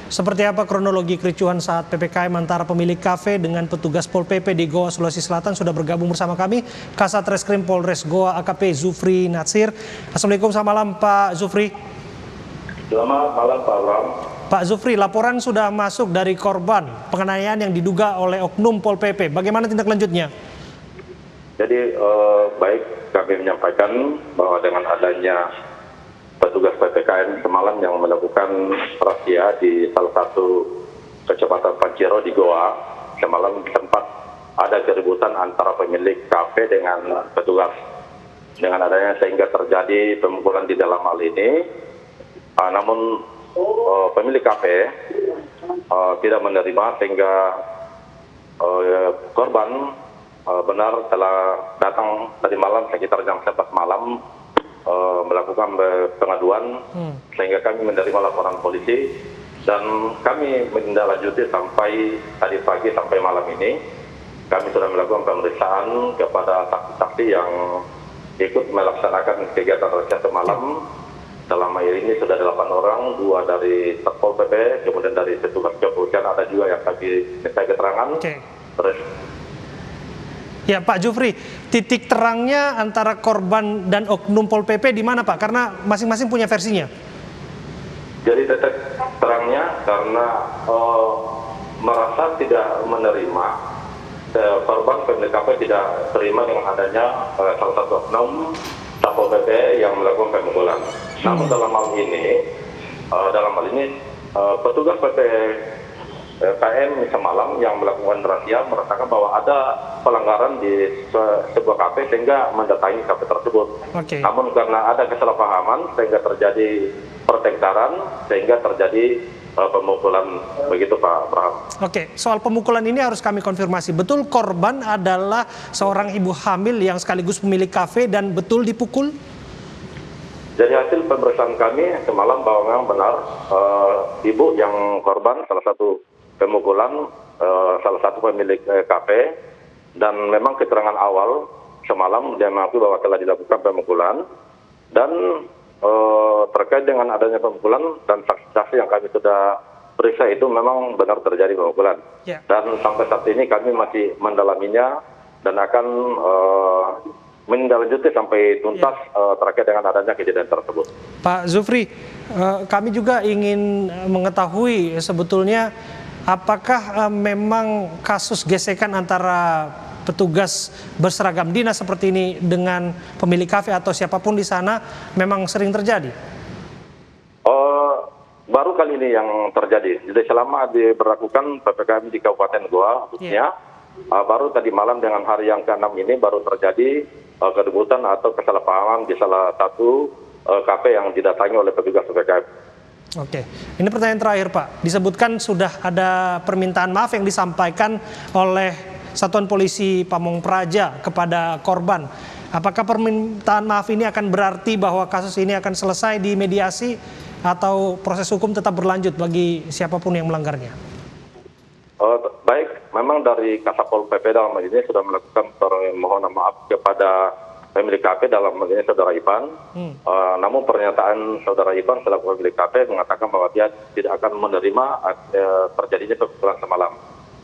Seperti apa kronologi kericuhan saat PPKM antara pemilik kafe dengan petugas Pol PP di Goa, Sulawesi Selatan? Sudah bergabung bersama kami Kasat Reskrim Polres Goa AKP Zufri Natsir. Assalamualaikum, selamat malam Pak Zufri. Selamat malam Pak Bram. Pak Zufri, laporan sudah masuk dari korban penganiayaan yang diduga oleh oknum Pol PP. Bagaimana tindak lanjutnya? Jadi baik, kami menyampaikan bahwa dengan adanya petugas PPKM semalam yang melakukan razia di salah satu kecamatan Panciro di Goa, semalam sempat ada keributan antara pemilik kafe dengan petugas. Dengan adanya sehingga terjadi pemukulan di dalam hal ini, namun pemilik kafe tidak menerima sehingga korban benar telah datang tadi malam sekitar jam 11 malam melakukan pengaduan sehingga kami menerima laporan polisi dan kami menindaklanjuti sampai tadi pagi sampai malam ini. Kami sudah melakukan pemeriksaan kepada saksi-saksi yang ikut melaksanakan kegiatan razia semalam. Selama ini sudah 8 orang, 2 dari Satpol PP, kemudian dari petugas kepolisian ada juga yang kami minta keterangan. Terus ya Pak Zufri, titik terangnya antara korban dan oknum Pol PP di mana Pak? Karena masing-masing punya versinya. Jadi titik terangnya karena merasa tidak menerima, korban pemilik kafe tidak terima dengan adanya salah satu oknum Satpol PP yang melakukan pemukulan. Namun dalam hal ini, petugas PPKM semalam yang melakukan razia merasakan bahwa ada pelanggaran di sebuah kafe sehingga mendatangi kafe tersebut. Namun karena ada kesalahpahaman sehingga terjadi pertengkaran sehingga terjadi pemukulan, begitu Pak Abraham. Soal pemukulan ini harus kami konfirmasi. Betul korban adalah seorang ibu hamil yang sekaligus pemilik kafe dan betul dipukul? Jadi hasil pemeriksaan kami semalam bahwa memang benar ibu yang korban salah satu pemukulan salah satu pemilik kafe, dan memang keterangan awal semalam dia mengaku bahwa telah dilakukan pemukulan dan terkait dengan adanya pemukulan dan saksi-saksi yang kami sudah periksa itu memang benar terjadi pemukulan. Dan sampai saat ini kami masih mendalaminya dan akan menindaklanjuti sampai tuntas terkait dengan adanya kejadian tersebut. Pak Zufri, kami juga ingin mengetahui sebetulnya apakah memang kasus gesekan antara petugas berseragam dinas seperti ini dengan pemilik kafe atau siapapun di sana memang sering terjadi? Baru kali ini yang terjadi. Jadi selama diberlakukan PPKM di Kabupaten Goa khususnya, baru tadi malam dengan hari yang ke-6 ini baru terjadi keributan atau kesalahpahaman di salah satu kafe yang didatangi oleh petugas PPKM. Ini pertanyaan terakhir Pak. Disebutkan sudah ada permintaan maaf yang disampaikan oleh Satuan Polisi Pamong Praja kepada korban. Apakah permintaan maaf ini akan berarti bahwa kasus ini akan selesai di mediasi atau proses hukum tetap berlanjut bagi siapapun yang melanggarnya? Baik, memang dari Kasatpol PP dalam hal ini sudah melakukan permohonan maaf kepada pemilik kafe dalam hal ini Saudara Ivan. Namun pernyataan Saudara Ivan selaku pemilik kafe mengatakan bahwa dia tidak akan menerima terjadinya pemukulan semalam.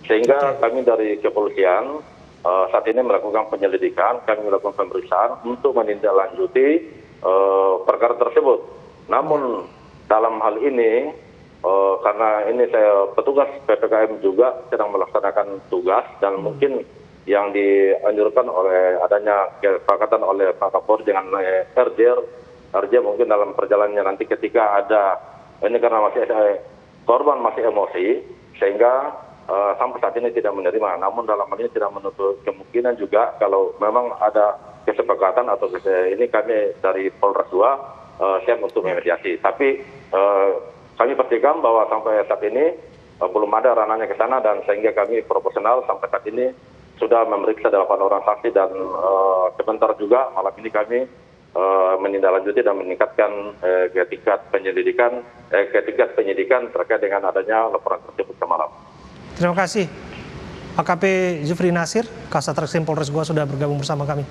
Sehingga kami dari kepolisian saat ini melakukan penyelidikan, kami melakukan pemeriksaan untuk menindaklanjuti perkara tersebut. Namun dalam hal ini karena ini petugas PPKM juga sedang melaksanakan tugas dan mungkin yang dianjurkan oleh adanya kesepakatan oleh Pak Kapolri dengan RJ mungkin dalam perjalanannya nanti ketika ada ini karena masih ada korban masih emosi sehingga sampai saat ini tidak menerima. Namun dalam hal ini tidak menutup kemungkinan juga kalau memang ada kesepakatan atau ini kami dari Polres 2 siap untuk memediasi. Tapi kami pastikan bahwa sampai saat ini belum ada ranahnya ke sana dan sehingga kami proporsional sampai saat ini sudah memeriksa 8 orang saksi dan sebentar juga malam ini kami menindaklanjuti dan meningkatkan tingkat penyidikan terkait dengan adanya laporan tersebut semalam. Terima kasih AKP Zufri Natsir, Kasat Reskrim Polres Goa sudah bergabung bersama kami.